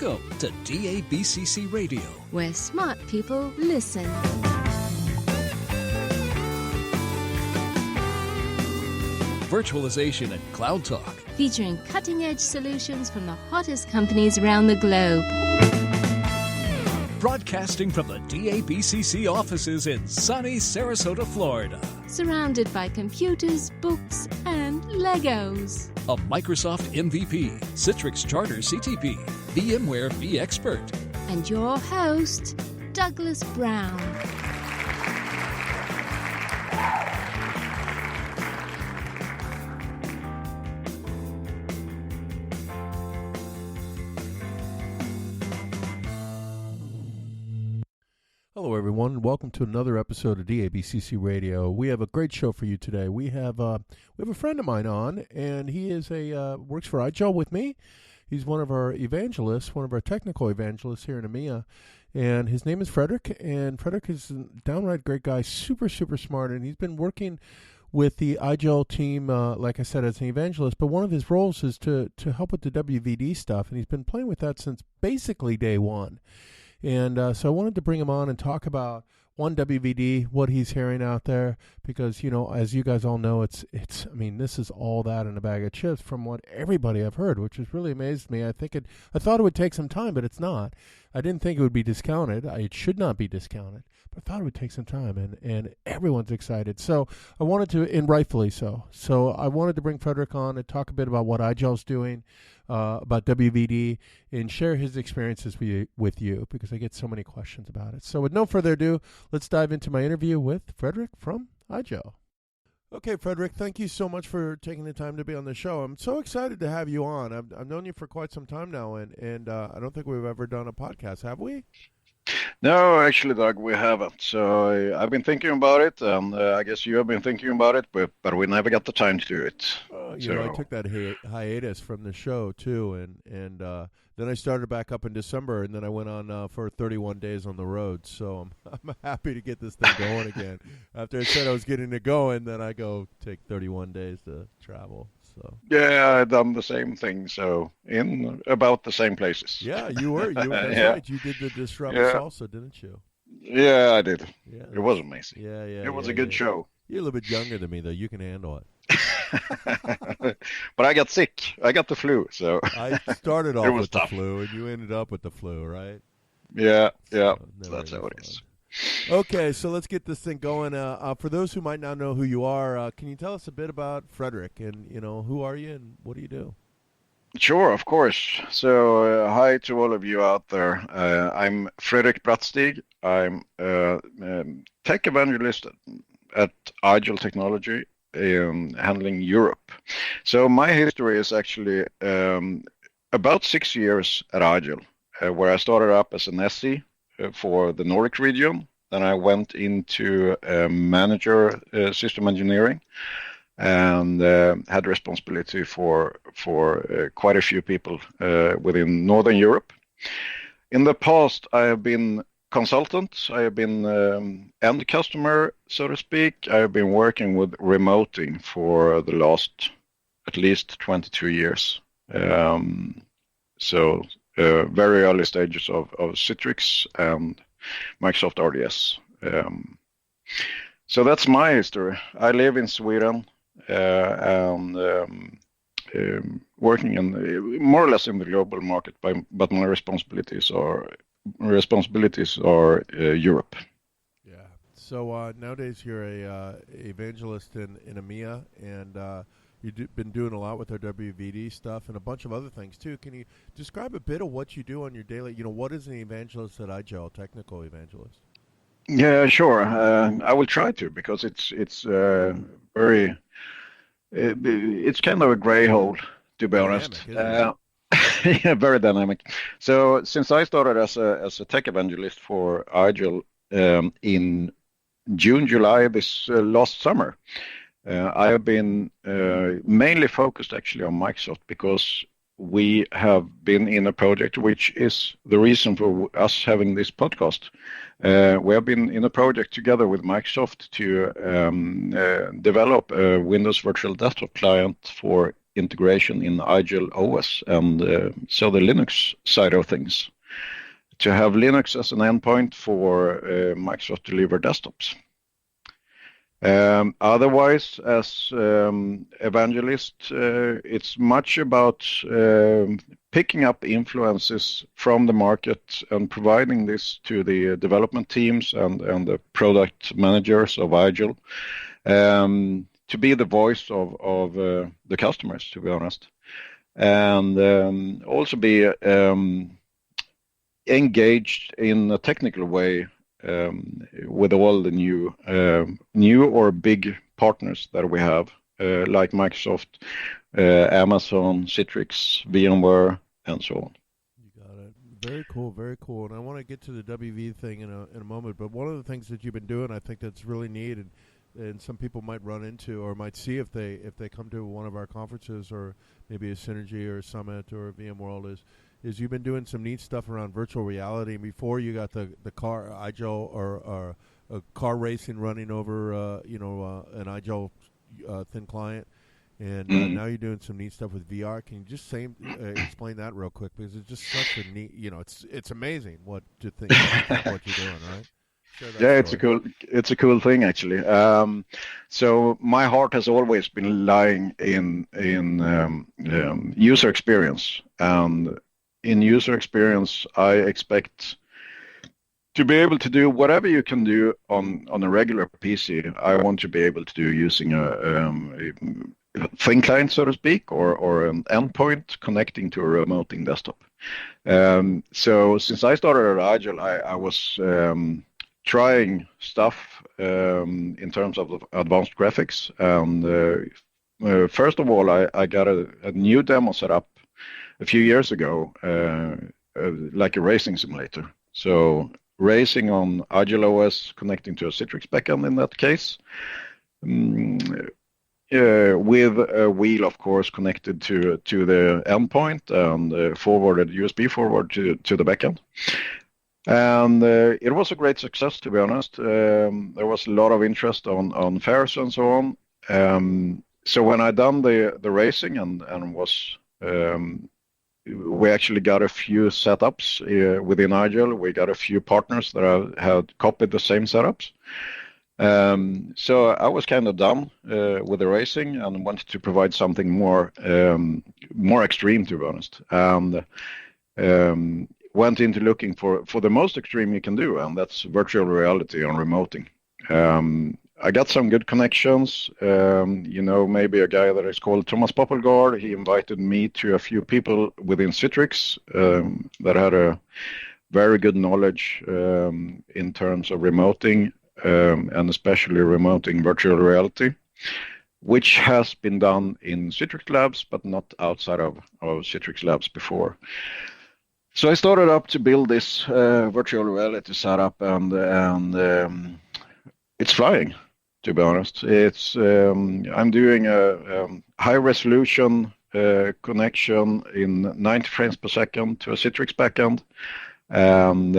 Welcome to DABCC Radio, where smart people listen. Virtualization and Cloud Talk. Featuring cutting-edge solutions from the hottest companies around the globe. Broadcasting from the DABCC offices in sunny Sarasota, Florida. Surrounded by computers, books, and Legos. A Microsoft MVP, Citrix Charter CTP, VMware vExpert. And your host, Douglas Brown. Hello, everyone. Welcome to another episode of DABCC Radio. We have a great show for you today. We have a friend of mine on, and he is works for IGEL with me. He's one of our evangelists, one of our technical evangelists here in EMEA, and his name is Fredrik. And Fredrik is a downright great guy, super, super smart, and he's been working with the IGEL team, like I said, as an evangelist. But one of his roles is to help with the WVD stuff, and he's been playing with that since basically day one. And so I wanted to bring him on and talk about one WVD, what he's hearing out there, because, you know, as you guys all know, it's I mean, this is all that in a bag of chips from what everybody I've heard, which has really amazed me. I thought it would take some time, but it's not. I didn't think it would be discounted. It should not be discounted, but I thought it would take some time, and everyone's excited. So I wanted to, and rightfully so. So I wanted to bring Fredrik on and talk a bit about what IGEL's doing, about WVD, and share his experiences with you, because I get so many questions about it. So with no further ado, let's dive into my interview with Fredrik from IGEL. Okay, Fredrik, thank you so much for taking the time to be on the show. I'm so excited to have you on. I've known you for quite some time now, and I don't think we've ever done a podcast, have we? No, actually, Doug, we haven't. So I've been thinking about it, and I guess you have been thinking about it, but we never got the time to do it. I took that hiatus from the show too, and then I started back up in December, and then I went on for 31 days on the road. So I'm happy to get this thing going again. After I said I was getting it going, then I go take 31 days to travel. So yeah, I've done the same thing. So in about the same places. Yeah, you were. That's yeah. Right. You did the Disrupt Salsa, didn't you? Yeah, I did. Yeah, it was amazing. Yeah. It was a good show. You're a little bit younger than me, though. You can handle it. But I got sick. I got the flu. So I started off with tough. The flu, and you ended up with the flu, right? Yeah. So that's how it is. Okay, so let's get this thing going. For those who might not know who you are, can you tell us a bit about Fredrik, and who are you and what do you do? Sure, of course. So hi to all of you out there. I'm Fredrik Brattstig. I'm a tech evangelist at IGEL Technology, handling Europe. So my history is actually about 6 years at IGEL, where I started up as an SE for the Nordic region. Then I went into manager system engineering and had responsibility for quite a few people within Northern Europe. In the past, I have been consultant. I have been end customer, so to speak. I have been working with remoting for the last at least 22 years. So very early stages of Citrix and Microsoft RDS. So that's my history. I live in Sweden and working in more or less in the global market, but my responsibilities are Europe. Yeah. So nowadays you're a evangelist in EMEA, and you've been doing a lot with our WVD stuff and a bunch of other things too. Can you describe a bit of what you do on your daily? What is an evangelist at IGEL, technical evangelist? Yeah, sure. I will try to, because it's very. It's kind of a gray hole, to be honest. Yeah, very dynamic. So since I started as a tech evangelist for IGEL in June, July this last summer, I have been mainly focused actually on Microsoft, because we have been in a project which is the reason for us having this podcast. We have been in a project together with Microsoft to develop a Windows Virtual Desktop client for integration in IGEL OS and so the Linux side of things, to have Linux as an endpoint for Microsoft delivered desktops. Otherwise, as evangelist, it's much about picking up influences from the market and providing this to the development teams and the product managers of IGEL, to be the voice of the customers, to be honest, and also be engaged in a technical way with all the new or big partners that we have, like Microsoft, Amazon, Citrix, VMware, and so on. You got it. Very cool, very cool. And I want to get to the WV thing in a moment, but one of the things that you've been doing, I think that's really neat, and some people might run into or might see if they come to one of our conferences or maybe a Synergy or a Summit or a VMworld is you've been doing some neat stuff around virtual reality. And before you got the car IGEL or a car racing running over an IGEL thin client, and now you're doing some neat stuff with VR. Can you just explain that real quick, because it's just such a neat, it's amazing what to think what you're doing, right? Yeah, it's a cool thing actually. So my heart has always been lying in user experience, and in user experience, I expect to be able to do whatever you can do on a regular PC. I want to be able to do using a thin client, so to speak, or an endpoint connecting to a remoting desktop. So since I started at IGEL, I was trying stuff in terms of advanced graphics. And first of all, I got a new demo set up a few years ago, like a racing simulator. So racing on IGEL OS, connecting to a Citrix backend in that case, with a wheel, of course, connected to the endpoint and USB forward to the backend. And it was a great success, to be honest. There was a lot of interest on fairs and so on. So when I done the racing and was we actually got a few setups within IGEL. We got a few partners that had copied the same setups. So I was kind of done with the racing and wanted to provide something more extreme, to be honest. And went into looking for the most extreme you can do, and that's virtual reality on remoting. I got some good connections. Maybe a guy that is called Thomas Poppelgaard. He invited me to a few people within Citrix that had a very good knowledge in terms of remoting, and especially remoting virtual reality, which has been done in Citrix labs, but not outside of Citrix labs before. So I started up to build this virtual reality setup, and it's flying, to be honest. It's I'm doing a high resolution connection in 90 frames per second to a Citrix backend, and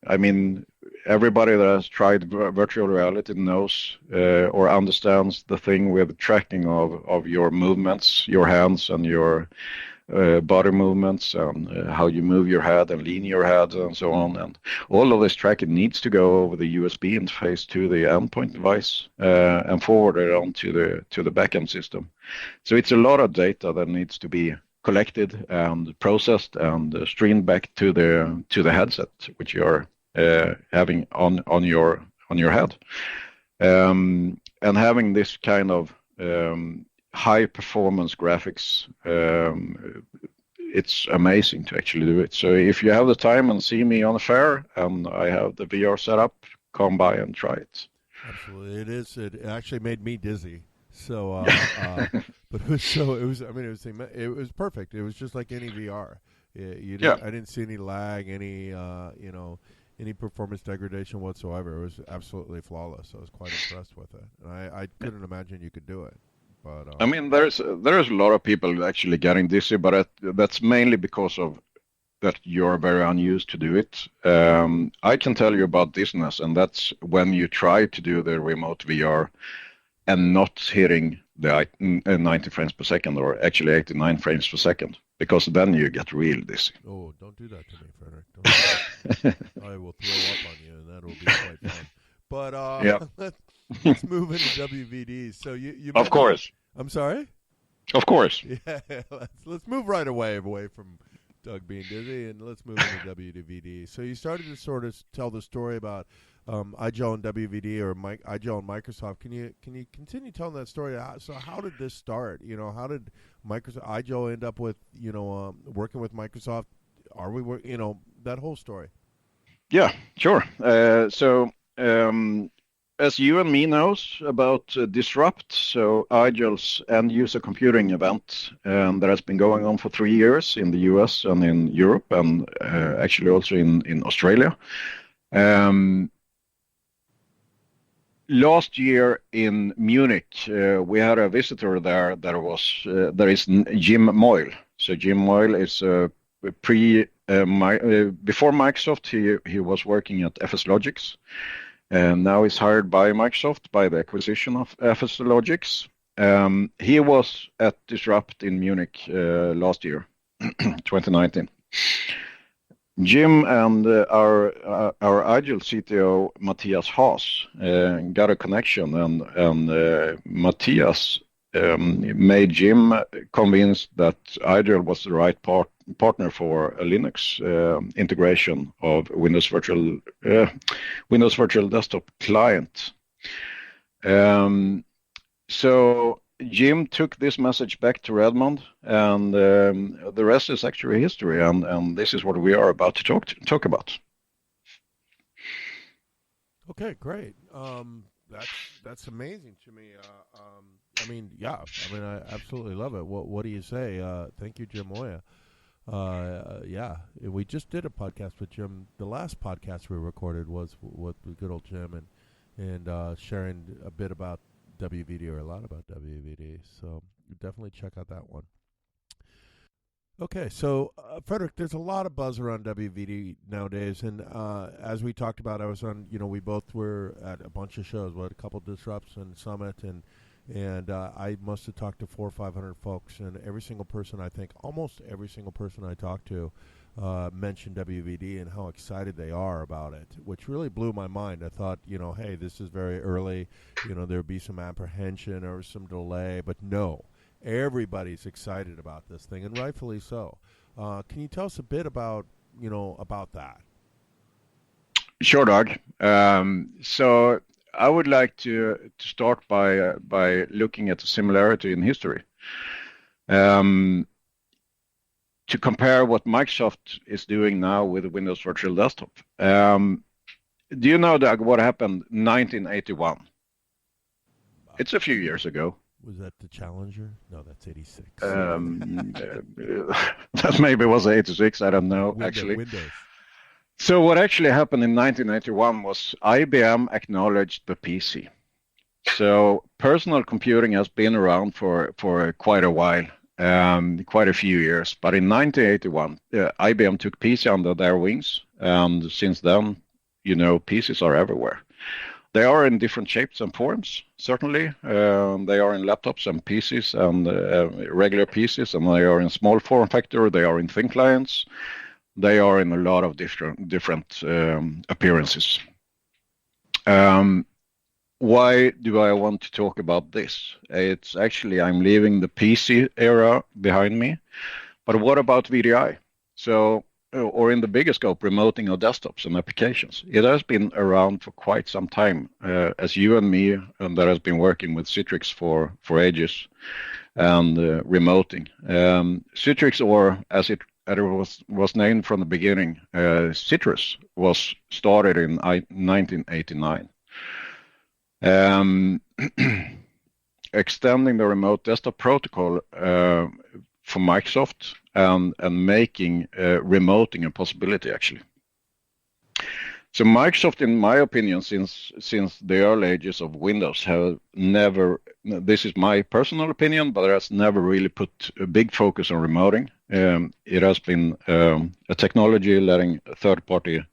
I mean, everybody that has tried virtual reality knows or understands the thing with tracking of your movements, your hands and your body movements, and how you move your head and lean your head and so on. And all of this tracking needs to go over the USB interface to the endpoint device and forward it on to the backend system. So it's a lot of data that needs to be collected and processed and streamed back to the headset, which you're having on your head, and having this kind of high performance graphics, it's amazing to actually do it. So if you have the time and see me on a fair and I have the VR set up, come by and try it. Absolutely, it actually made me dizzy. So, but it was perfect. It was just like any VR. I didn't see any lag, any performance degradation whatsoever. It was absolutely flawless. I was quite impressed with it, and I couldn't imagine you could do it. But I mean, there's a lot of people actually getting dizzy, but that's mainly because of that you're very unused to do it. I can tell you about dizziness, and that's when you try to do the remote VR and not hitting the 90 frames per second, or actually 89 frames per second, because then you get real dizzy. Oh, don't do that to me, Fredrik. Don't do that. I will throw up on you, and that will be quite fun. But Yeah. let's move into WVD. So you Of course. I'm sorry? Of course. Yeah, let's move right away from Doug being dizzy, and let's move into WVD. So you started to sort of tell the story about IGEL and WVD, or IGEL and Microsoft. Can you continue telling that story? So how did this start? How did IGEL end up with working with Microsoft? Are we that whole story? Yeah, sure. As you and me knows about Disrupt, so IGEL's end user computing event that has been going on for 3 years in the US and in Europe, and actually also in Australia. Last year in Munich, we had a visitor there. There is Jim Moyle. So Jim Moyle is before Microsoft. He was working at FS Logics. And now he's hired by Microsoft by the acquisition of FS Logics. He was at Disrupt in Munich last year, 2019. Jim and our IGEL CTO Matthias Haas got a connection, and Matthias made Jim convinced that IGEL was the right partner for a Linux integration of Windows Virtual Desktop client. So Jim took this message back to Redmond, and the rest is actually history. And this is what we are about to talk about. Okay, great. That's amazing to me. I absolutely love it. What do you say? Thank you, Jim Moya. We just did a podcast with Jim. The last podcast we recorded was with good old Jim, and sharing a bit about WVD, or a lot about WVD. So definitely check out that one. Okay, so Fredrik, there's a lot of buzz around WVD nowadays, and as we talked about, I was on. We both were at a bunch of shows, a couple Disrupts and Summit, and I must have talked to 400 or 500 folks, and almost every single person I talked to mentioned WVD and how excited they are about it, which really blew my mind. I thought, hey, this is very early. There'd be some apprehension or some delay, but no. Everybody's excited about this thing, and rightfully so. Can you tell us a bit about that? Sure, Doug. So I would like to start by looking at the similarity in history. To compare what Microsoft is doing now with Windows Virtual Desktop. Do you know, Doug, what happened in 1981? It's a few years ago. Was that the Challenger? No, that's 86. That maybe was 86. I don't know, actually. Windows. So what actually happened in 1981 was IBM acknowledged the PC. So personal computing has been around for quite a while, quite a few years. But in 1981, IBM took PC under their wings. And since then, PCs are everywhere. They are in different shapes and forms, certainly. They are in laptops and PCs and regular PCs, and they are in small form factor. They are in thin clients. They are in a lot of different appearances. Why do I want to talk about this? It's actually, I'm leaving the PC era behind me. But what about VDI? Or in the bigger scope, remoting of desktops and applications. It has been around for quite some time, as you and me, and that has been working with Citrix for ages, and remoting. Citrix, or as it was named from the beginning, Citrus, was started in 1989. Extending the remote desktop protocol for Microsoft, and making remoting a possibility, actually. So Microsoft, in my opinion, since the early ages of Windows, have never, this is my personal opinion, but it has never really put a big focus on remoting. It has been a technology letting third-party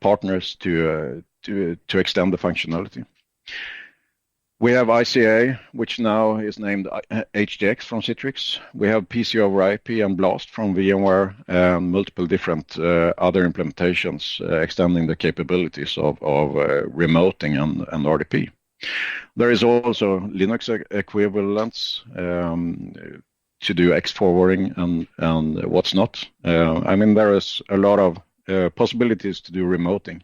partners to extend the functionality. We have ICA, which now is named HDX from Citrix. We have PC over IP and Blast from VMware, and multiple different other implementations extending the capabilities of remoting and RDP. There is also Linux equivalents to do X forwarding and what's not. There is a lot of possibilities to do remoting.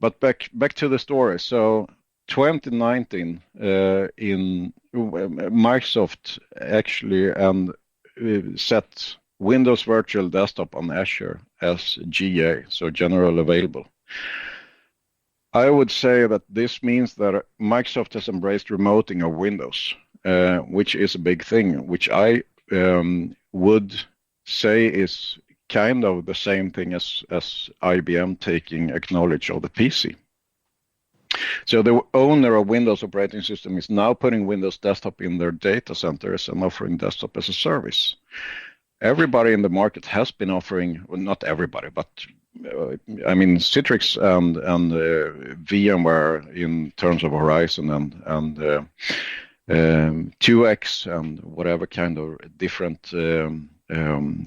But back to the story. So 2019, in Microsoft actually set Windows Virtual Desktop on Azure as GA, so general available. I would say that this means that Microsoft has embraced remoting of Windows, which is a big thing, which I would say is kind of the same thing as IBM taking acknowledge of the PC. So the owner of Windows operating system is now putting Windows Desktop in their data centers and offering desktop as a service. Everybody in the market has been offering, well, not everybody, but Citrix and VMware in terms of Horizon and 2X and whatever kind of different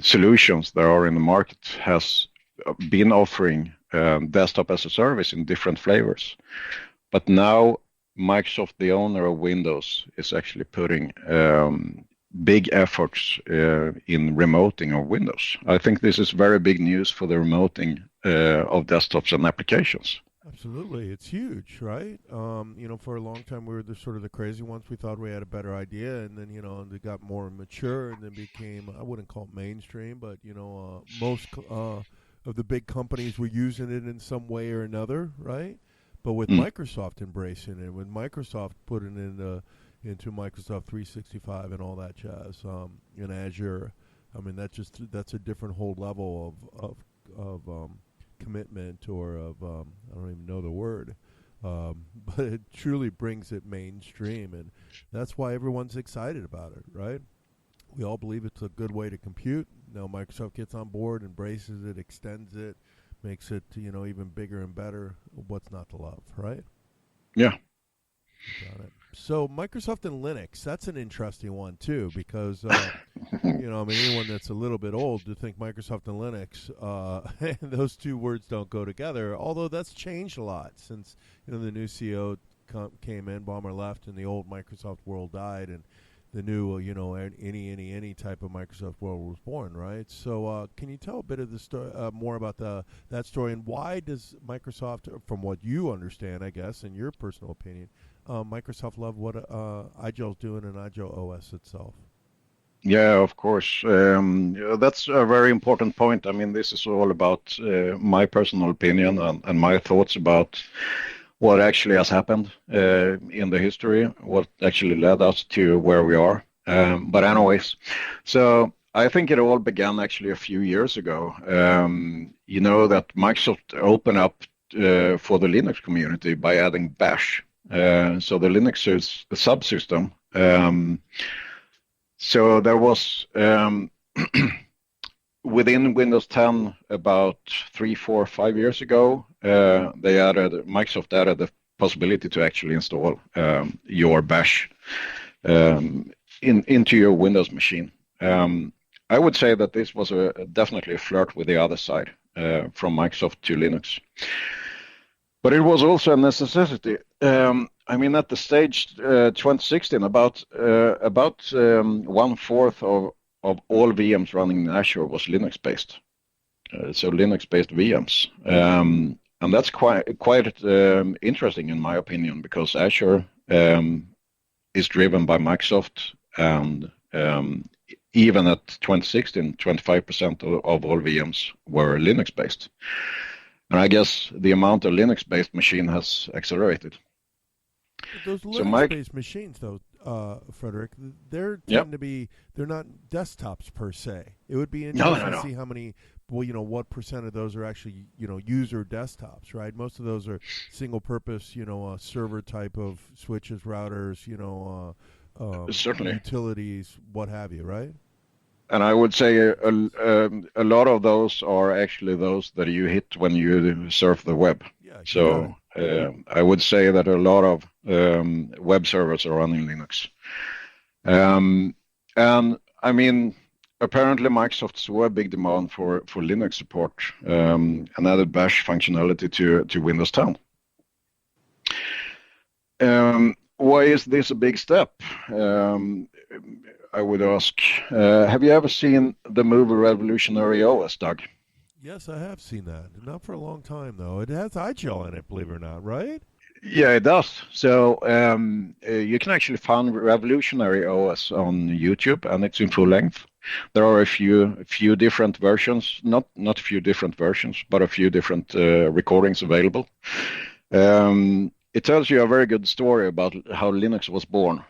solutions there are in the market has been offering desktop as a service in different flavors. But now Microsoft, the owner of Windows, is actually putting big efforts in remoting of Windows. I think this is very big news for the remoting of desktops and applications. Absolutely. It's huge, right? For a long time, we were the crazy ones. We thought we had a better idea, and then, they got more mature and then became, I wouldn't call it mainstream, but, most of the big companies were using it in some way or another, right? But with Microsoft embracing it, with Microsoft putting it into Microsoft 365 and all that jazz, in Azure, that's a different whole level of commitment or of I don't even know the word, but it truly brings it mainstream, and that's why everyone's excited about it, right? We all believe it's a good way to compute. Now Microsoft gets on board, embraces it, extends it, makes it even bigger and better. What's not to love, right? Yeah. Got it. So Microsoft and Linux, that's an interesting one too, because anyone that's a little bit old to think Microsoft and Linux, those two words don't go together. Although that's changed a lot since the new CEO came in, Ballmer left, and the old Microsoft world died, and the new any type of Microsoft world was born, right? So can you tell a bit of the story, more about that story, and why does Microsoft, from what you understand, I guess, in your personal opinion, Microsoft love what IGEL's doing in IGEL OS itself? Yeah, of course. That's a very important point. This is all about my personal opinion and my thoughts about what actually has happened in the history, what actually led us to where we are. But anyways, so I think it all began actually a few years ago. That Microsoft opened up for the Linux community by adding Bash. So the Linux is a subsystem. So there was within Windows 10 about 3, 4, 5 years ago, Microsoft added the possibility to actually install your Bash into your Windows machine. I would say that this was definitely a flirt with the other side from Microsoft to Linux. But it was also a necessity. At the stage 2016, about 1/4 of all VMs running in Azure was Linux-based. So Linux-based VMs. And that's quite interesting in my opinion, because Azure is driven by Microsoft, and even at 2016, 25% of all VMs were Linux-based. And I guess the amount of Linux-based machine has accelerated. Those Linux-based machines, though, Fredrik, they're not desktops per se. It would be interesting to see how many, what percent of those are actually, user desktops, right? Most of those are single-purpose, server type of switches, routers, certainly utilities, what have you, right? And I would say a lot of those are actually those that you hit when you surf the web. Yeah, so I would say that a lot of web servers are running Linux. And I mean, apparently Microsoft saw a big demand for Linux support and added Bash functionality to Windows 10. Why is this a big step? I would ask. Have you ever seen the movie Revolutionary OS, Doug? Yes, I have seen that. Not for a long time, though. It has IGEL in it, believe it or not, right? Yeah, it does. So you can actually find Revolutionary OS on YouTube, and it's in full length. There are a few different versions, not a few different versions, but a few different recordings available. It tells you a very good story about how Linux was born.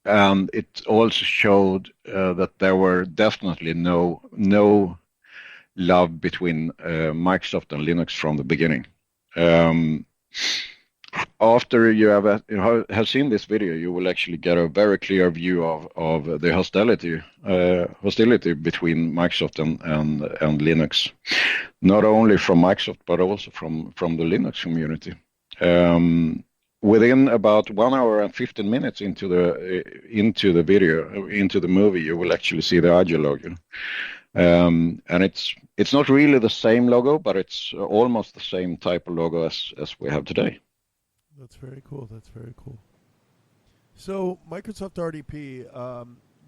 And it also showed that there were definitely no love between Microsoft and Linux from the beginning. After you have seen this video, you will actually get a very clear view of the hostility between Microsoft and Linux, not only from Microsoft but also from the Linux community. Within about 1 hour and 15 minutes into the video, into the movie, you will actually see the IGEL logo. And it's not really the same logo, but it's almost the same type of logo as we have today. That's very cool. That's very cool. So Microsoft RDP,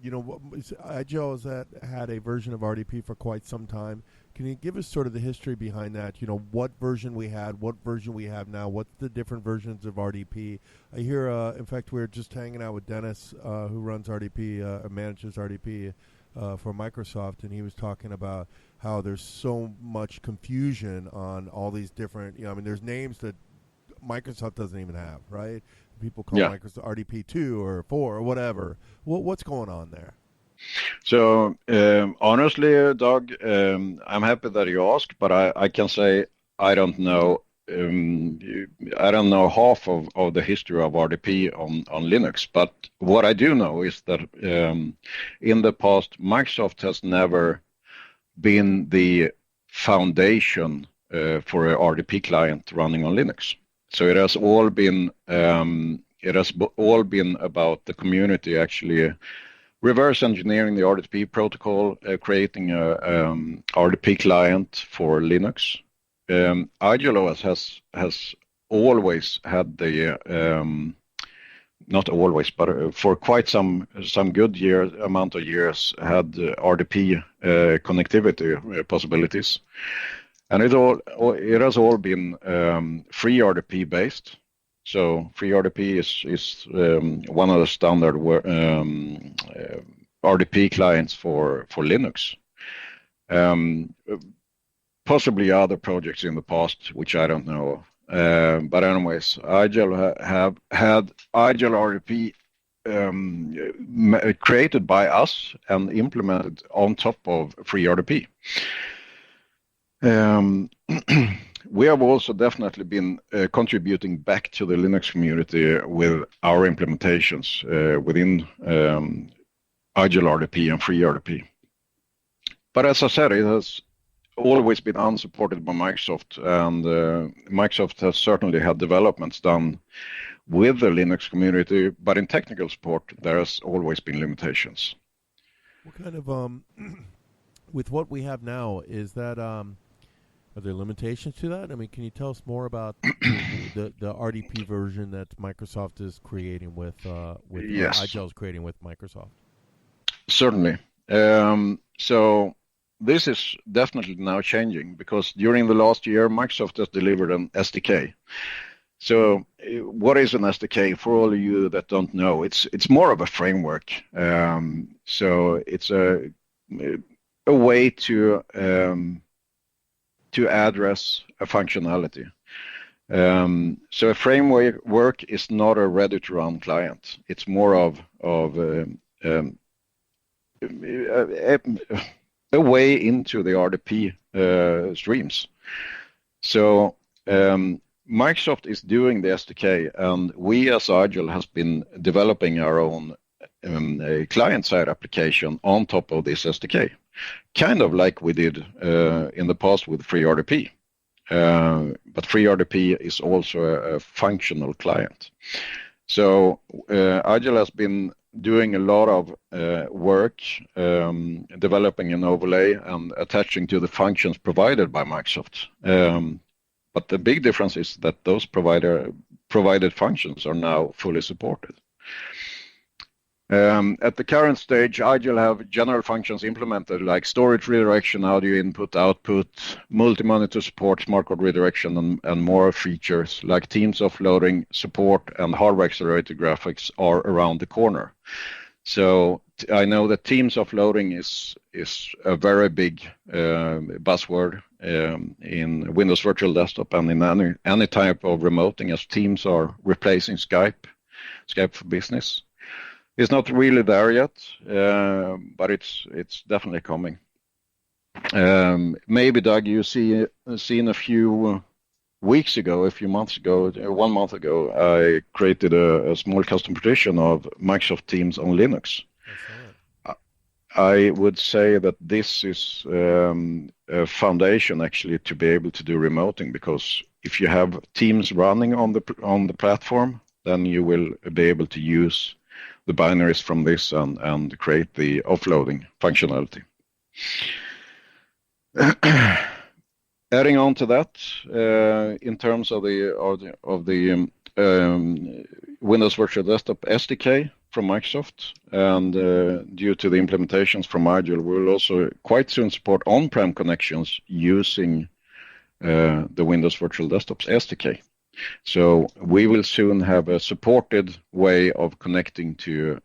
IGEL has had a version of RDP for quite some time. Can you give us sort of the history behind that? You know, what version we had, what version we have now, what's the different versions of RDP? I hear, in fact, we were just hanging out with Dennis, who runs RDP, manages RDP for Microsoft, and he was talking about how there's so much confusion on all these different, there's names that Microsoft doesn't even have, right? People call Microsoft RDP 2 or 4 or whatever. What's going on there? So honestly, Doug, I'm happy that you asked, but I can say I don't know. I don't know half of the history of RDP on Linux, but what I do know is that in the past, Microsoft has never been the foundation for a RDP client running on Linux. So it has all been about the community actually reverse engineering the RDP protocol, creating a RDP client for Linux. IGEL OS has always had the not always, but for quite some good amount of years had RDP connectivity possibilities, and it has all been free RDP based. So free RDP is one of the standard RDP clients for Linux. Possibly other projects in the past, which I don't know. But anyways, IGEL have had IGEL RDP created by us and implemented on top of free RDP. We have also definitely been contributing back to the Linux community with our implementations within IGEL RDP and free RDP. But as I said, it has always been unsupported by Microsoft, and Microsoft has certainly had developments done with the Linux community, but in technical support, there has always been limitations. What kind of, with what we have now, is that, are there limitations to that? I mean, can you tell us more about the RDP version that Microsoft is creating with yes. IGEL is creating with Microsoft? Certainly. So this is definitely now changing because during the last year, Microsoft has delivered an SDK. So what is an SDK? For all of you that don't know, it's more of a framework. So it's a way to address a functionality. So a framework is not a ready-to-run client. It's more of a way into the RDP streams. So Microsoft is doing the SDK, and we as IGEL has been developing our own client-side application on top of this SDK, kind of like we did in the past with free RDP. but FreeRDP is also a functional client. So IGEL has been doing a lot of work developing an overlay and attaching to the functions provided by Microsoft. But the big difference is that those provided functions are now fully supported. At the current stage, IGEL have general functions implemented like storage redirection, audio input, output, multi-monitor support, smart card redirection, and more features like Teams offloading support and hardware accelerated graphics are around the corner. So I know that Teams offloading is a very big buzzword in Windows Virtual Desktop and in any type of remoting, as Teams are replacing Skype for Business. It's not really there yet, but it's definitely coming. Maybe, Doug, you seen a few weeks ago, a few months ago, 1 month ago, I created a small custom partition of Microsoft Teams on Linux. I would say that this is a foundation actually to be able to do remoting, because if you have Teams running on the platform, then you will be able to use the binaries from this and create the offloading functionality. Adding on to that, in terms of the Windows Virtual Desktop SDK from Microsoft, and due to the implementations from IGEL, we will also quite soon support on-prem connections using the Windows Virtual Desktop's SDK. So we will soon have a supported way of connecting to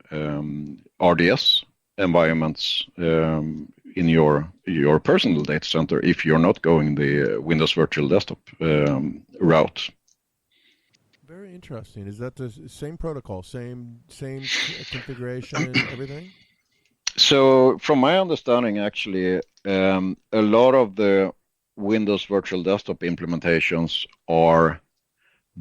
RDS environments in your personal data center if you're not going the Windows Virtual Desktop route. Very interesting. Is that the same protocol, same configuration, everything? So from my understanding, actually, a lot of the Windows Virtual Desktop implementations are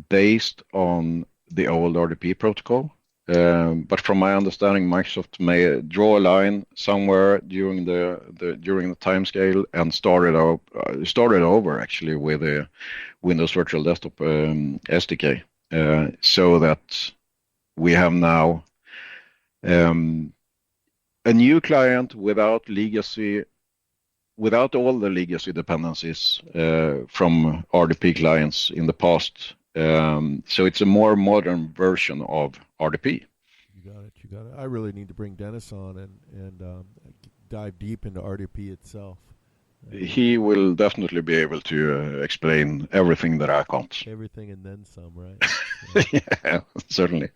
based on the old RDP protocol. But from my understanding, Microsoft may draw a line somewhere during the time scale and started over actually with a Windows Virtual Desktop SDK, so that we have now a new client without all the legacy dependencies from RDP clients in the past. So it's a more modern version of RDP. You got it. I really need to bring Dennis on and dive deep into RDP itself. He will definitely be able to explain everything that I can't. Everything and then some, right? Yeah, certainly.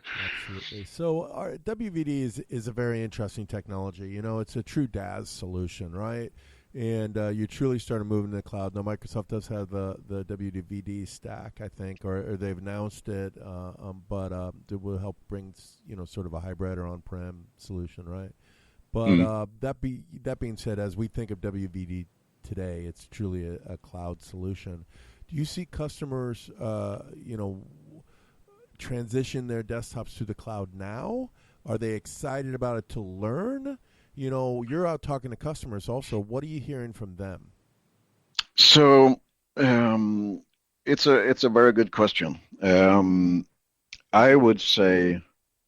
Absolutely. So WVD is a very interesting technology. You know, it's a true DAS solution, right? And you truly started moving to the cloud. Now, Microsoft does have the WVD stack, I think, or they've announced it, but it will help bring, sort of a hybrid or on-prem solution, right? But that being said, as we think of WVD today, it's truly a cloud solution. Do you see customers, transition their desktops to the cloud now? Are they excited about it to learn? You're out talking to customers also. What are you hearing from them? So it's a very good question. I would say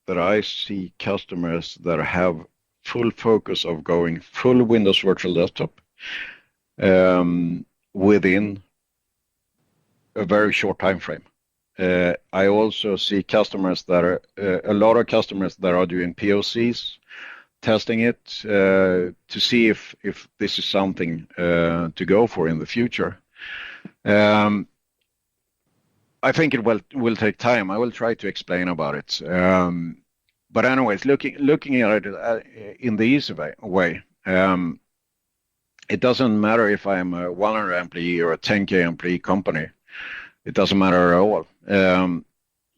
that I see customers that have full focus of going full Windows Virtual Desktop within a very short time frame. I also see customers a lot of customers that are doing POCs, testing it to see if this is something to go for in the future. I think it will take time. I will try to explain about it. But anyways, looking at it in the easy way, it doesn't matter if I'm a 100 employee or a 10K employee company. It doesn't matter at all.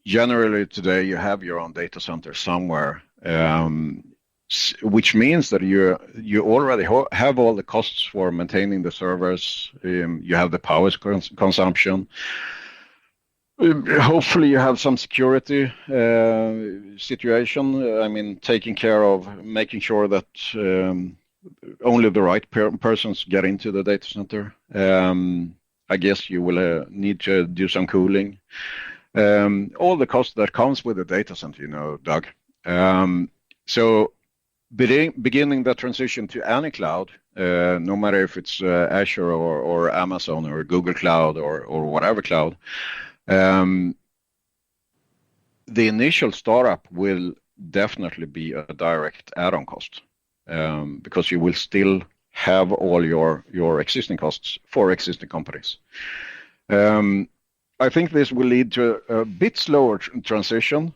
Generally today you have your own data center somewhere, which means that you already have all the costs for maintaining the servers. You have the power consumption. Hopefully you have some security situation. I mean, taking care of making sure that only the right persons get into the data center. I guess you will need to do some cooling. All the cost that comes with the data center, Doug. So beginning the transition to any cloud, no matter if it's Azure or Amazon or Google Cloud or whatever cloud, the initial startup will definitely be a direct add-on cost, because you will still have all your existing costs for existing companies. I think this will lead to a bit slower transition,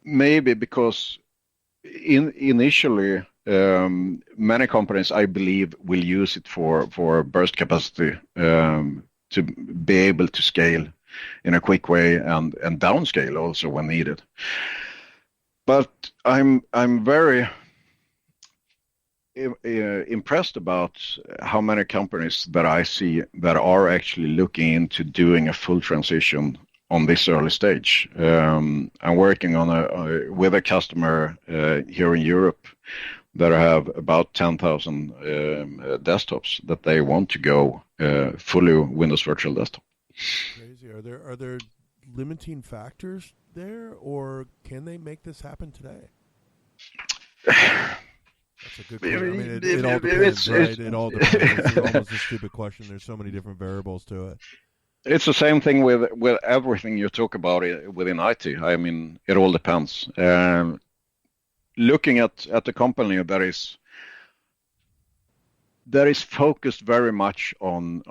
maybe because initially many companies, I believe, will use it for burst capacity, to be able to scale in a quick way and downscale also when needed. But I'm very impressed about how many companies that I see that are actually looking into doing a full transition on this early stage. I'm working with a customer here in Europe that have about 10,000 desktops that they want to go fully Windows Virtual Desktop. Crazy. Are there limiting factors there, or can they make this happen today? That's a good question. I mean, it all depends, right? It all depends. It's almost a stupid question. There's so many different variables to it. It's the same thing with everything you talk about within IT. I mean, it all depends. Looking at the company that is focused very much on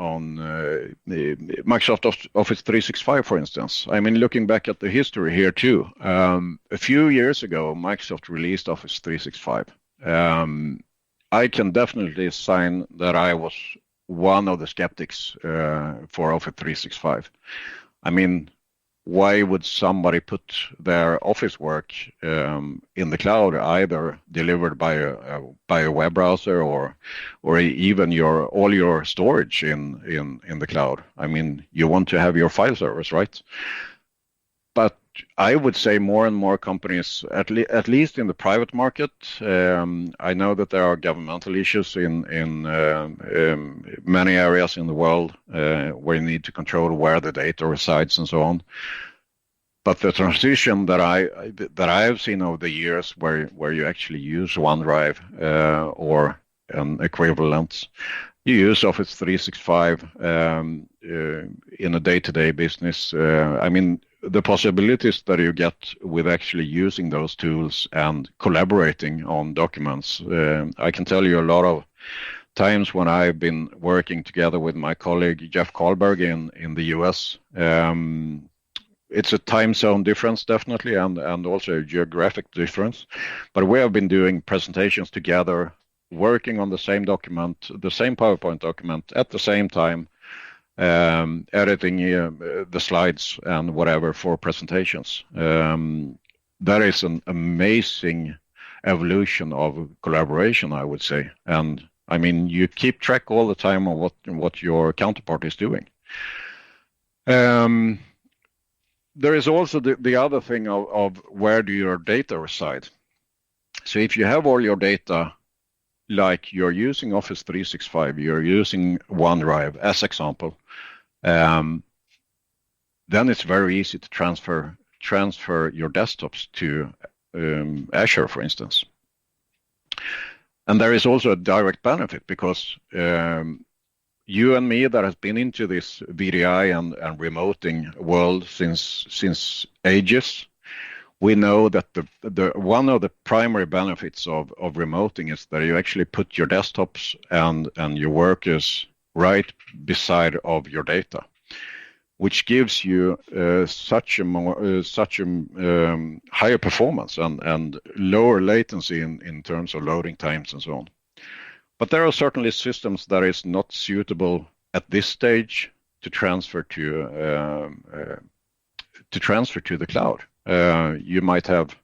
the Microsoft Office 365, for instance. I mean, looking back at the history here too, a few years ago, Microsoft released Office 365. I can definitely sign that I was one of the skeptics for Office 365. I mean, why would somebody put their office work in the cloud, either delivered by a web browser or even all your storage in the cloud? I mean, you want to have your file servers, right? But I would say more and more companies, at least in the private market, I know that there are governmental issues in many areas in the world where you need to control where the data resides and so on. But the transition that I have seen over the years, where you actually use OneDrive or an equivalent, you use Office 365 in a day-to-day business. I mean, the possibilities that you get with actually using those tools and collaborating on documents. I can tell you a lot of times when I've been working together with my colleague Jeff Karlberg in the US. It's a time zone difference, definitely, and also a geographic difference. But we have been doing presentations together, working on the same document, the same PowerPoint document at the same time, editing the slides and whatever for presentations. That is an amazing evolution of collaboration, I would say. And I mean, you keep track all the time of what your counterpart is doing. There is also the other thing of where do your data reside. So if you have all your data, like you're using Office 365, you're using OneDrive as example, then it's very easy to transfer your desktops to Azure, for instance. And there is also a direct benefit because you and me that has been into this VDI and remoting world since ages, we know that the one of the primary benefits of remoting is that you actually put your desktops and your workers right beside of your data, which gives you such a higher performance and lower latency in terms of loading times and so on. But there are certainly systems that is not suitable at this stage to transfer to the cloud. You might have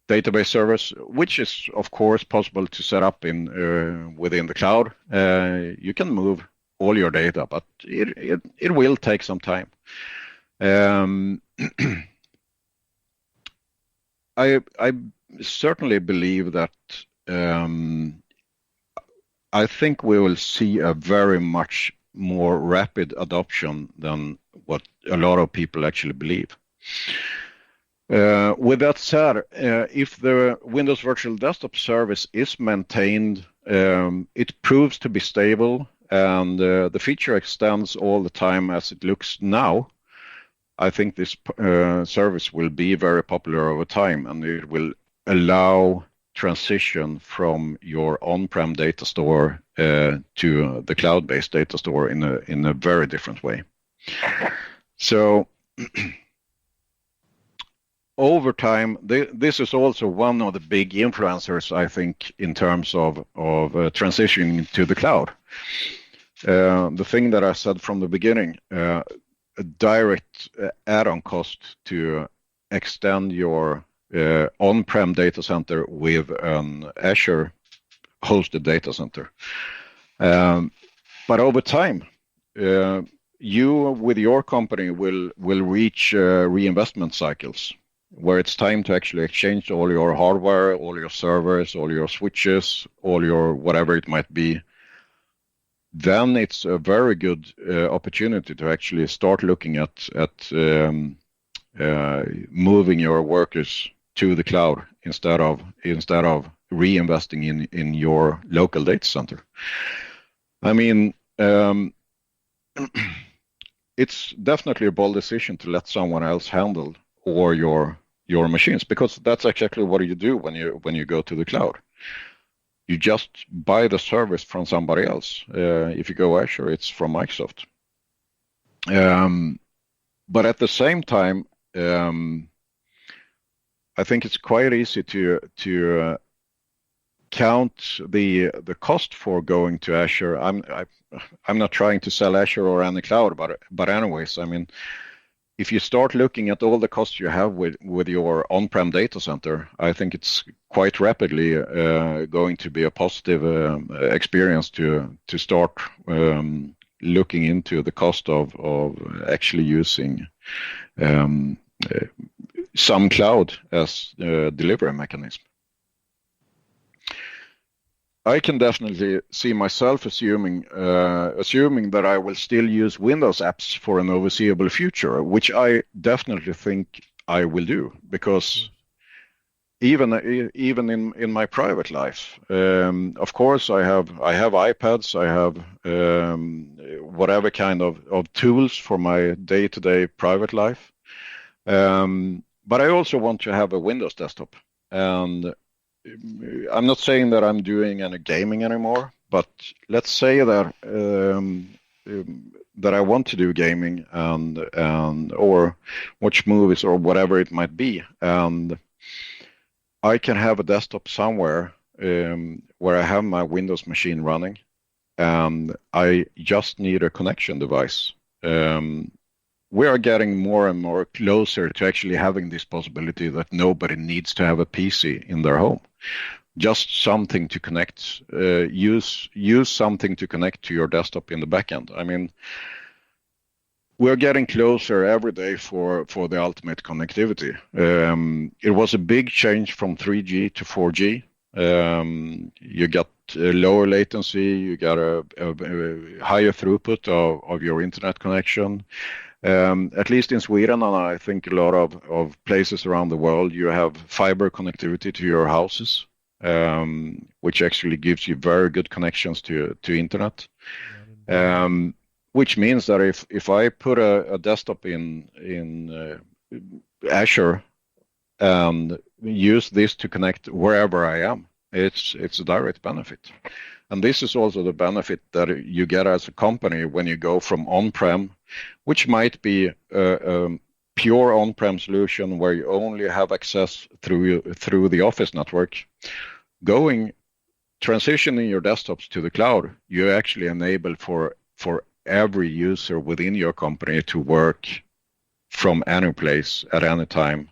database servers, which is of course possible to set up within the cloud. You can move all your data, but it will take some time. I certainly believe that I think we will see a very much more rapid adoption than what a lot of people actually believe. With that said, if the Windows Virtual Desktop service is maintained, it proves to be stable, and the feature extends all the time as it looks now, I think this service will be very popular over time, and it will allow transition from your on-prem data store to the cloud-based data store in a very different way. So over time, this is also one of the big influencers, I think, in terms of transitioning to the cloud. The thing that I said from the beginning, a direct add-on cost to extend your on-prem data center with an Azure hosted data center. But over time, you with your company will reach reinvestment cycles where it's time to actually exchange all your hardware, all your servers, all your switches, all your whatever it might be. Then it's a very good opportunity to actually start looking at moving your workers to the cloud instead of reinvesting in your local data center. I mean, it's definitely a bold decision to let someone else handle or your machines, because that's exactly what you do when you go to the cloud. You just buy the service from somebody else. If you go Azure, it's from Microsoft. But at the same time, I think it's quite easy to count the cost for going to Azure. I'm not trying to sell Azure or any cloud, but anyways, I mean, if you start looking at all the costs you have with your on-prem data center, I think it's quite rapidly going to be a positive experience to start looking into the cost of actually using some cloud as a delivery mechanism. I can definitely see myself assuming that I will still use Windows apps for an foreseeable future, which I definitely think I will do, because even in my private life, of course I have iPads, I have whatever kind of tools for my day-to-day private life, but I also want to have a Windows desktop. And I'm not saying that I'm doing any gaming anymore, but let's say that that I want to do gaming and or watch movies or whatever it might be, and I can have a desktop somewhere where I have my Windows machine running, and I just need a connection device. We are getting more and more closer to actually having this possibility that nobody needs to have a PC in their home. Just something to connect, use something to connect to your desktop in the backend. I mean, we're getting closer every day for the ultimate connectivity. It was a big change from 3G to 4G. You got lower latency, you got a higher throughput of your internet connection. At least in Sweden, and I think a lot of places around the world, you have fiber connectivity to your houses, which actually gives you very good connections to internet. Which means that if I put a desktop in Azure and use this to connect wherever I am, it's a direct benefit. And this is also the benefit that you get as a company when you go from on-prem, which might be a pure on-prem solution where you only have access through the Office network. Transitioning your desktops to the cloud, you actually enable for every user within your company to work from any place at any time,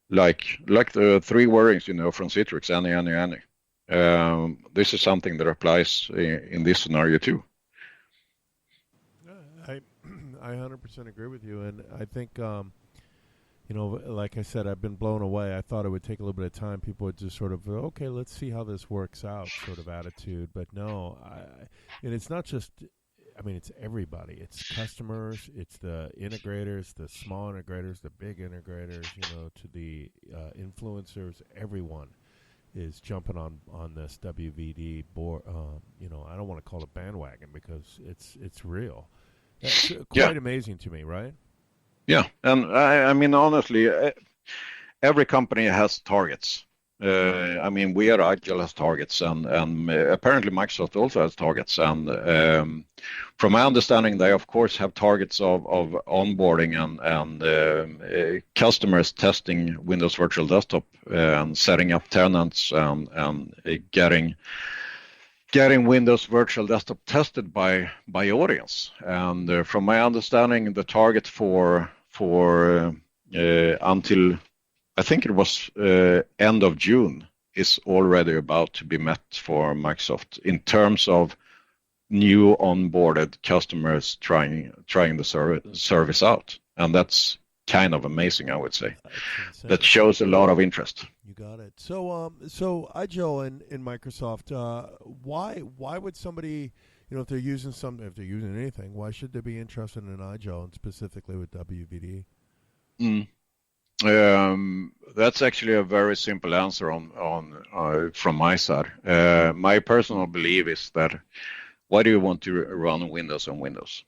like the three words from Citrix, any. This is something that applies in this scenario too. I 100% agree with you, and I think like I said, I've been blown away. I thought it would take a little bit of time. People would just sort of, okay, let's see how this works out sort of attitude. But no, and it's not just, it's everybody. It's customers, it's the integrators, the small integrators, the big integrators, to the influencers. Everyone is jumping on this WVD board. I don't want to call it bandwagon because it's real. That's quite amazing to me, right? Yeah, and I mean, honestly, every company has targets. We at IGEL has targets, and apparently Microsoft also has targets. And from my understanding, they of course have targets of onboarding and customers testing Windows Virtual Desktop and setting up tenants and getting Windows Virtual Desktop tested by audience. And from my understanding, the target for until I think it was end of June is already about to be met for Microsoft in terms of new onboarded customers trying the service out, and that's kind of amazing, I would say. That shows a lot of interest. You got it. So IGEL and Microsoft, why would somebody, if they're using anything, why should they be interested in IGEL and specifically with WVD? That's actually a very simple answer on from my side. My personal belief is that why do you want to run Windows on Windows?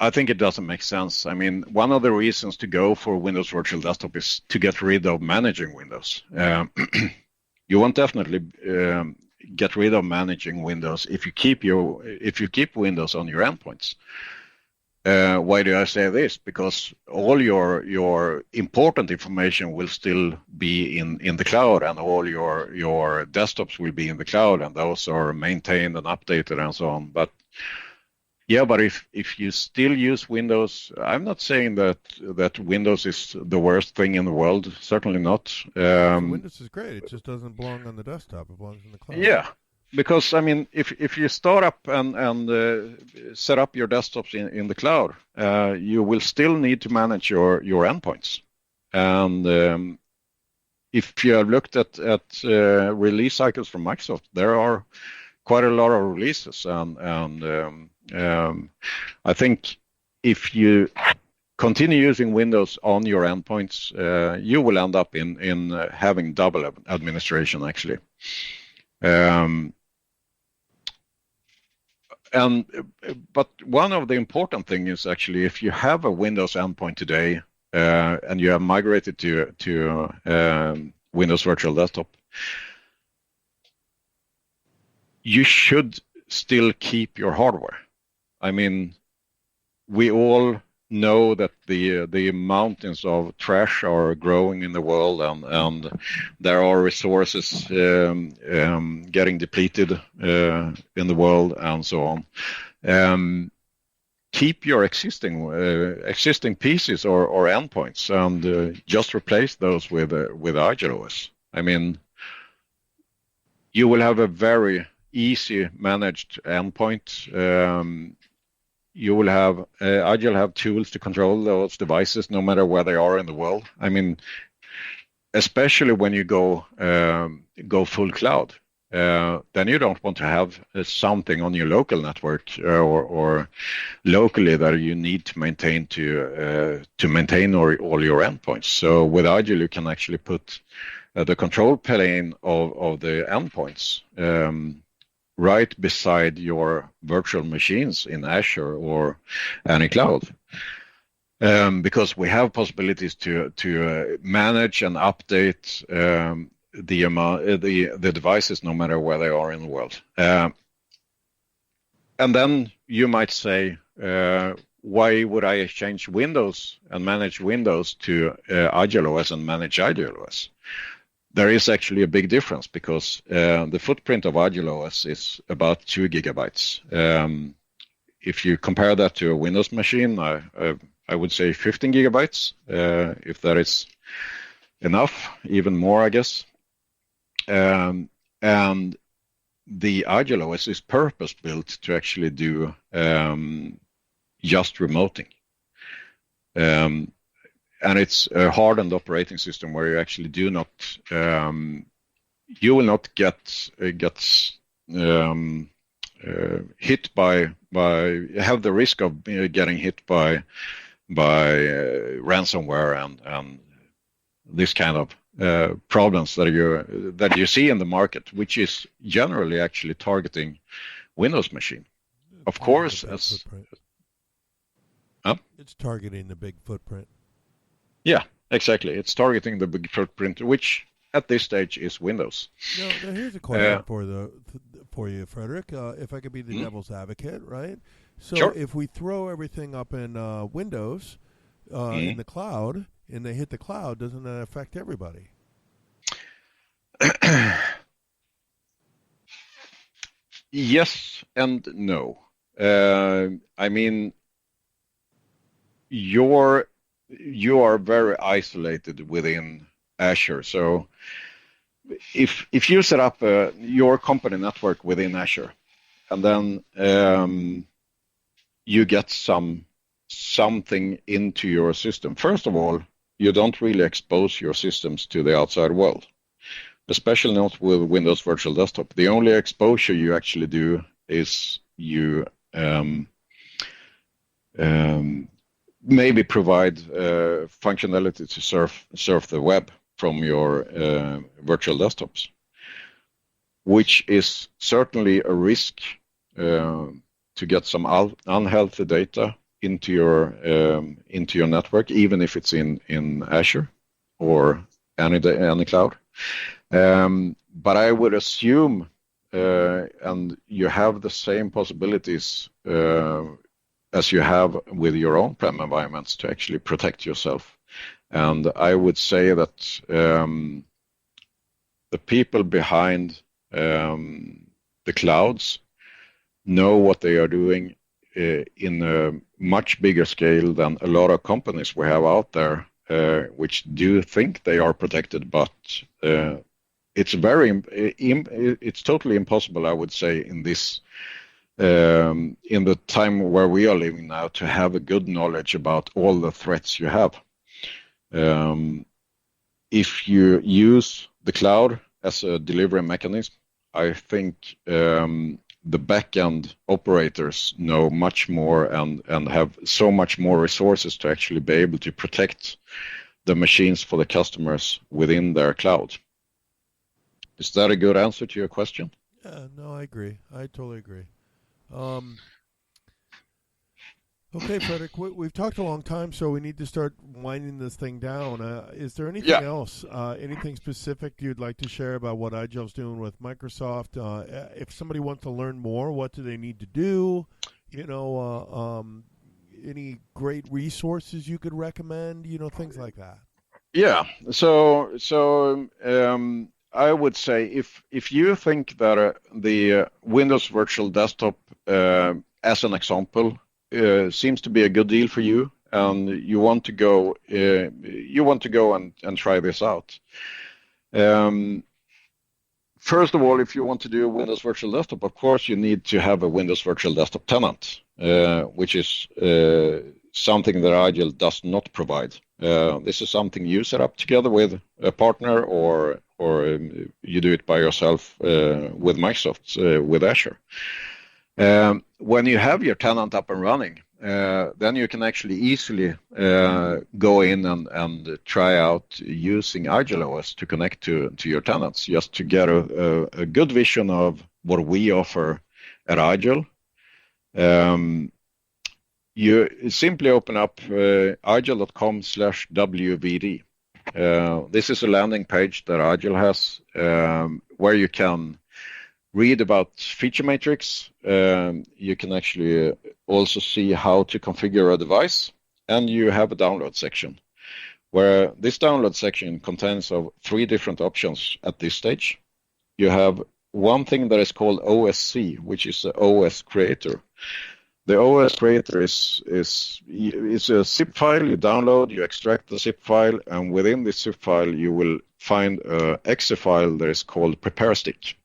I think it doesn't make sense. One of the reasons to go for Windows Virtual Desktop is to get rid of managing Windows. You won't definitely get rid of managing Windows if you keep Windows on your endpoints. Why do I say this? Because all your important information will still be in the cloud, and all your desktops will be in the cloud, and those are maintained and updated and so on. But if you still use Windows, I'm not saying that Windows is the worst thing in the world. Certainly not. Windows is great. It just doesn't belong on the desktop. It belongs in the cloud. Yeah. Because if you start up and set up your desktops in the cloud, you will still need to manage your endpoints. And if you have looked at release cycles from Microsoft, there are quite a lot of releases, and I think if you continue using Windows on your endpoints, you will end up in having double administration actually. But one of the important things is actually if you have a Windows endpoint today and you have migrated to Windows Virtual Desktop, you should still keep your hardware. We all know that the mountains of trash are growing in the world, and there are resources getting depleted in the world, and so on. Keep your existing pieces or endpoints, and just replace those with IGEL OS. You will have a very easy managed endpoint. You will have IGEL have tools to control those devices no matter where they are in the world. Especially when you go full cloud, then you don't want to have something on your local network or locally that you need to maintain all your endpoints. So with IGEL, you can actually put the control plane of the endpoints right beside your virtual machines in Azure or any cloud, because we have possibilities to manage and update the devices no matter where they are in the world. And then you might say, why would I exchange Windows and manage Windows to IGEL OS and manage IGEL OS? There is actually a big difference because the footprint of IGEL OS is about 2 gigabytes. If you compare that to a Windows machine, I would say 15 gigabytes, if that is enough, even more, I guess. And the IGEL OS is purpose-built to actually do just remoting. and it's a hardened operating system where you actually do not, you will not get hit by have the risk of getting hit by ransomware and this kind of problems that you see in the market, which is generally actually targeting Windows machine. Of course, as it's targeting the big footprint. Yeah, exactly. It's targeting the big footprint, which at this stage is Windows. Now here's a question for you, Fredrik. If I could be the devil's advocate, right? So sure. If we throw everything up in Windows in the cloud, and they hit the cloud, doesn't that affect everybody? Yes and no. I mean, you are very isolated within Azure. So if you set up your company network within Azure, and then you get something into your system, first of all, you don't really expose your systems to the outside world, especially not with Windows Virtual Desktop. The only exposure you actually do is you maybe provide functionality to surf the web from your virtual desktops, which is certainly a risk to get some unhealthy data into your network, even if it's in Azure or any cloud. But I would assume, and you have the same possibilities as you have with your on-prem environments to actually protect yourself. And I would say that the people behind the clouds know what they are doing in a much bigger scale than a lot of companies we have out there, which do think they are protected, but it's totally impossible, I would say, in this in the time where we are living now, to have a good knowledge about all the threats you have. If you use the cloud as a delivery mechanism, I think the back-end operators know much more and have so much more resources to actually be able to protect the machines for the customers within their cloud. Is that a good answer to your question? Yeah, no, I agree. I totally agree. Okay, Fredrik, we've talked a long time, so we need to start winding this thing down. Is there anything else, anything specific you'd like to share about what IGEL's doing with Microsoft? If somebody wants to learn more, what do they need to do? You know, any great resources you could recommend? You know, things like that. Yeah. So I would say if you think that the Windows Virtual Desktop, as an example, seems to be a good deal for you, and you want to go and try this out. First of all, if you want to do a Windows Virtual Desktop, of course you need to have a Windows Virtual Desktop tenant, which is something that IGEL does not provide. This is something you set up together with a partner, or you do it by yourself with Microsoft, with Azure. When you have your tenant up and running, then you can actually easily go in and try out using IGEL OS to connect to your tenants, just to get a good vision of what we offer at IGEL. You simply open up igel.com/WVD. This is a landing page that IGEL has, where you can read about feature matrix. You can actually also see how to configure a device, and you have a download section, where this download section contains of 3 different options at this stage. You have one thing that is called OSC, which is the OS creator. The OS creator is a zip file. You download, you extract the zip file, and within this zip file you will find an exe file that is called prepare stick.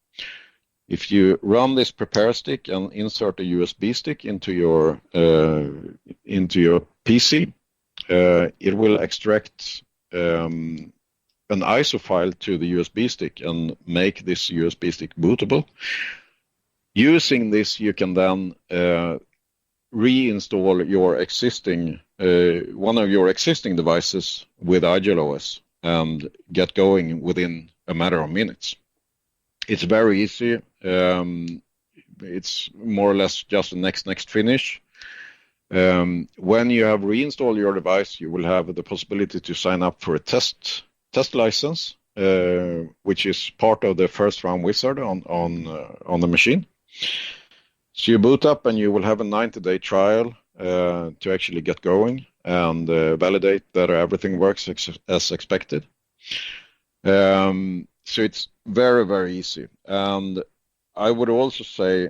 If you run this prepare stick and insert a USB stick into your PC, it will extract an ISO file to the USB stick and make this USB stick bootable. Using this, you can then reinstall your existing one of your existing devices with IGEL OS and get going within a matter of minutes. It's very easy. It's more or less just a next finish. When you have reinstalled your device, you will have the possibility to sign up for a test license, which is part of the first round wizard on the machine. So you boot up and you will have a 90-day trial to actually get going and validate that everything works as expected. So it's very, very easy. And I would also say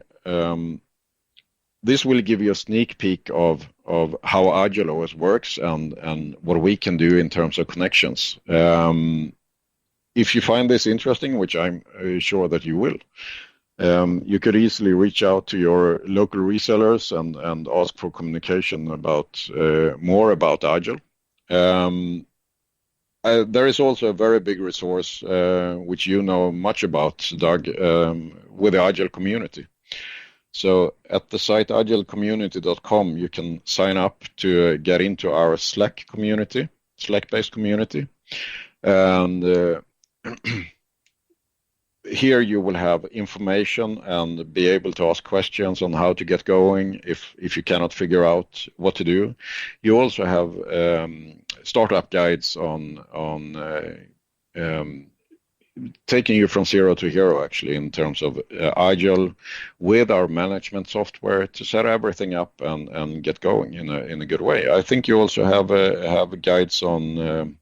this will give you a sneak peek of how IGEL OS works and what we can do in terms of connections. If you find this interesting, which I'm sure that you will, you could easily reach out to your local resellers and ask for communication about more about IGEL. There is also a very big resource, which you know much about, Doug, with the IGEL community. So at the site igelcommunity.com, you can sign up to get into our Slack community, Slack-based community. And here you will have information and be able to ask questions on how to get going if you cannot figure out what to do. You also have startup guides on taking you from zero to hero, actually, in terms of IGEL with our management software to set everything up and get going in a good way. I think you also have guides on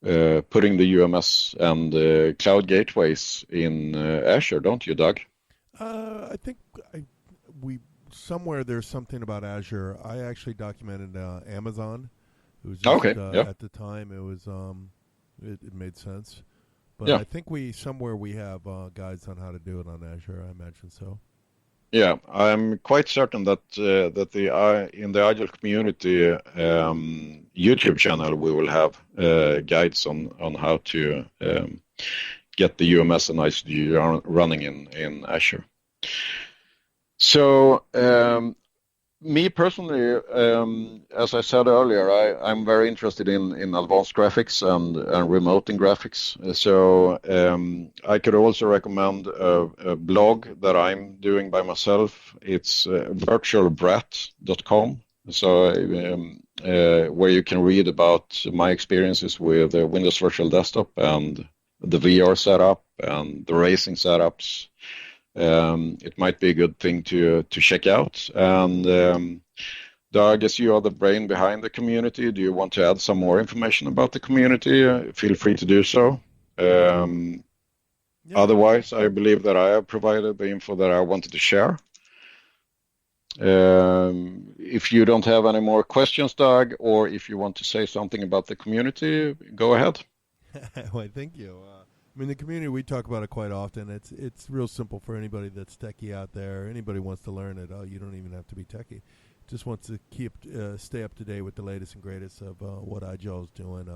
putting the UMS and cloud gateways in Azure, don't you, Doug? I think we somewhere there's something about Azure. I actually documented Amazon. It was just, at the time it was it made sense. But I think we have guides on how to do it on Azure. I imagine so. Yeah, I'm quite certain that in the IGEL community YouTube channel we will have guides on how to get the UMS and ICG running in Azure. So me personally, as I said earlier, I'm very interested in advanced graphics and remoting graphics. So I could also recommend a blog that I'm doing by myself. It's virtualbrat.com. So where you can read about my experiences with Windows Virtual Desktop and the VR setup and the racing setups. It might be a good thing to check out. And Doug, as you are the brain behind the community, do you want to add some more information about the community? Feel free to do so. Otherwise, I believe that I have provided the info that I wanted to share. If you don't have any more questions, Doug, or if you want to say something about the community, go ahead. Well, thank you. I mean, the community, we talk about it quite often. It's real simple for anybody that's techie out there. Anybody wants to learn it. You don't even have to be techie. Just wants to stay up to date with the latest and greatest of what IGEL is doing.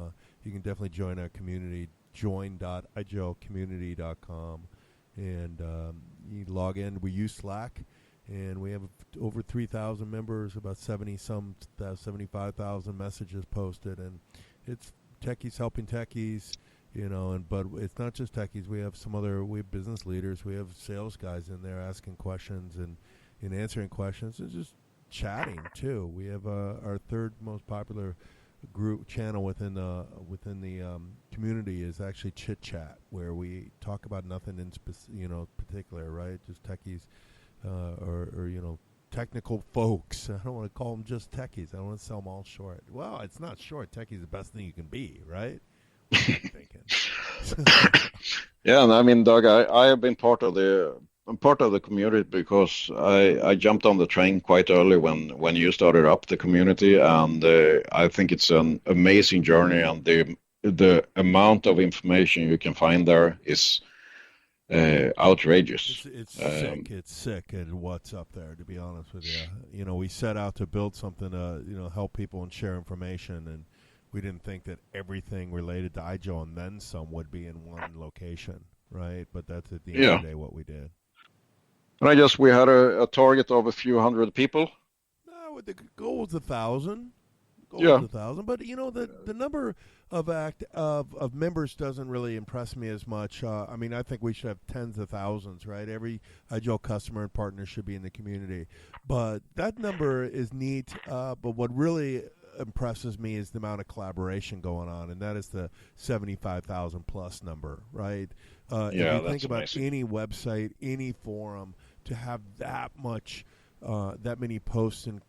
You can definitely join our community, join.igelcommunity.com. And you log in. We use Slack, and we have over 3,000 members, about 75,000 messages posted. And it's techies helping techies. But it's not just techies. We have we have business leaders. We have sales guys in there asking questions and answering questions. It's just chatting too. We have our third most popular group channel within the community is actually Chit Chat, where we talk about nothing in particular, right? Just techies or technical folks. I don't want to call them just techies. I don't want to sell them all short. Well, it's not short. Techie is the best thing you can be, right? Yeah, and I mean, Doug, I have been part of the community because I jumped on the train quite early when you started up the community, and I think it's an amazing journey, and the amount of information you can find there is outrageous. It's sick. It's sick at what's up there, to be honest with you. You know, we set out to build something to, you know, help people and share information, and we didn't think that everything related to IGEL and then some would be in one location, right? But that's at the end of the day what we did. And I guess we had a target of a few hundred people. No, the goal was 1,000. Yeah. 1,000, but you know the number of members doesn't really impress me as much. I mean, I think we should have tens of thousands, right? Every IGEL customer and partner should be in the community, but that number is neat. But what really impresses me is the amount of collaboration going on, and that is the 75,000 plus number, right? If you think about amazing. Any website, any forum, to have that much. That many posts and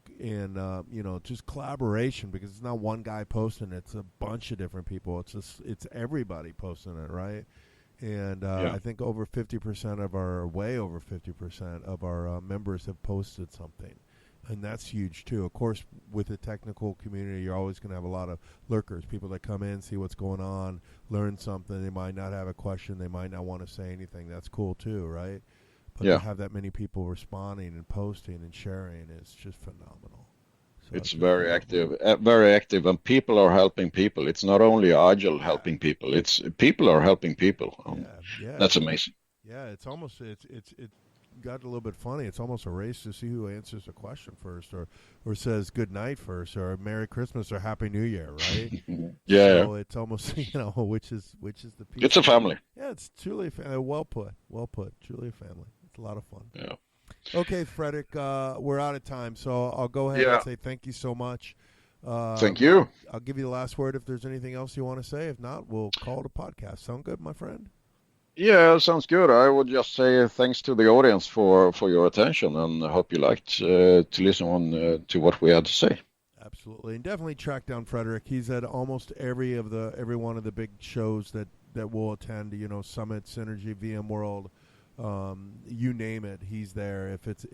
you know, just collaboration, because it's not one guy posting, it's a bunch of different people. It's everybody posting it, right? And I think over 50% of way over 50% of our members have posted something, and that's huge too. Of course, with the technical community, you're always going to have a lot of lurkers, people that come in, see what's going on, learn something. They might not have a question, they might not want to say anything. That's cool too, right? But to have that many people responding and posting and sharing is just phenomenal. So it's very active, and people are helping people. It's not only IGEL helping people; it's people are helping people. That's amazing. Yeah, it's almost it got a little bit funny. It's almost a race to see who answers a question first, or says good night first, or Merry Christmas or Happy New Year, right? So it's almost, you know, which is the people. It's a family. Yeah, it's truly a family. Well put, truly a family. It's a lot of fun. Yeah. Okay, Fredrik, we're out of time, so I'll go ahead and say thank you so much. Thank you. I'll give you the last word if there's anything else you want to say. If not, we'll call it a podcast. Sound good, my friend? Yeah, sounds good. I would just say thanks to the audience for your attention, and I hope you liked to listen on to what we had to say. Absolutely, and definitely track down Fredrik. He's at almost every one of the big shows that we'll attend. You know, Summit, Synergy, VMworld. You name it, he's there. If it's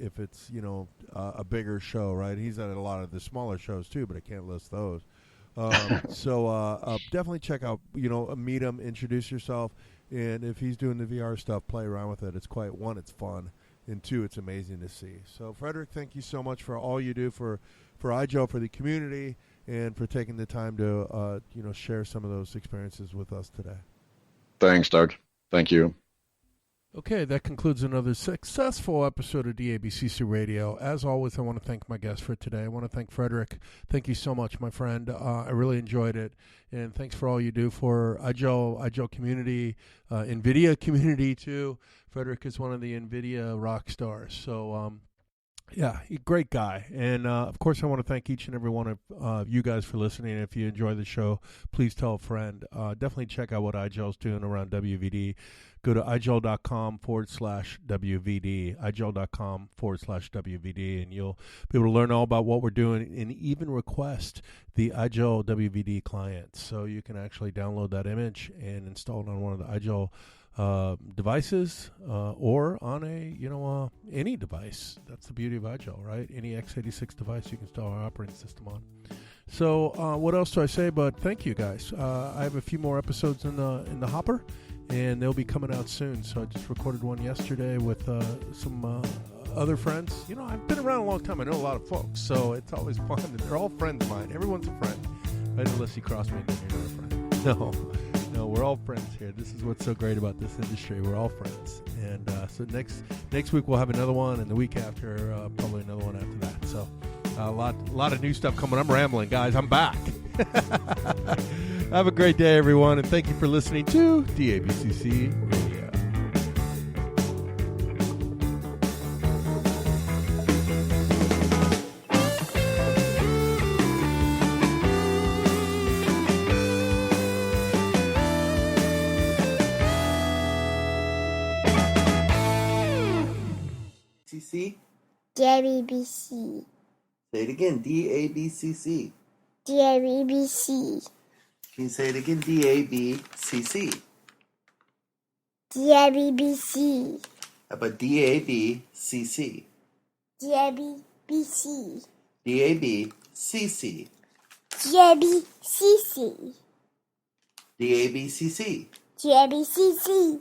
you know a bigger show, right? He's at a lot of the smaller shows too, but I can't list those. So definitely check out, you know, meet him, introduce yourself, and if he's doing the VR stuff, play around with it. It's it's fun, and two, it's amazing to see. So Fredrik, thank you so much for all you do for IGEL, for the community, and for taking the time to you know, share some of those experiences with us today. Thanks, Doug. Thank you. Okay, that concludes another successful episode of DABCC Radio. As always, I want to thank my guest for today. I want to thank Fredrik. Thank you so much, my friend. I really enjoyed it. And thanks for all you do for IGEL community, Nvidia community too. Fredrik is one of the Nvidia rock stars. So, yeah, great guy. And, of course, I want to thank each and every one of you guys for listening. If you enjoy the show, please tell a friend. Definitely check out what IGEL's doing around WVD. Go to igel.com/WVD, igel.com/WVD, and you'll be able to learn all about what we're doing and even request the IGEL WVD client. So you can actually download that image and install it on one of the IGEL devices or on any device. That's the beauty of IGEL, right? Any x86 device you can install our operating system on. So what else do I say? But thank you guys. I have a few more episodes in the hopper, and they'll be coming out soon. So I just recorded one yesterday with some other friends. You know, I've been around a long time. I know a lot of folks, so it's always fun. They're all friends of mine. Everyone's a friend, right? Unless you cross me and you're not a friend. No, we're all friends here. This is what's so great about this industry. We're all friends. And so next week we'll have another one, and the week after probably another one after that. So a lot of new stuff coming. I'm rambling, guys. I'm back. Have a great day, everyone, and thank you for listening to DABCC Radio. CC? DABC. Say it again. DABCC. DABC. Can you say it again? DABCC. DABC. How about DABCC? DABC. DABCC. DABCC. DABCC. DABCC.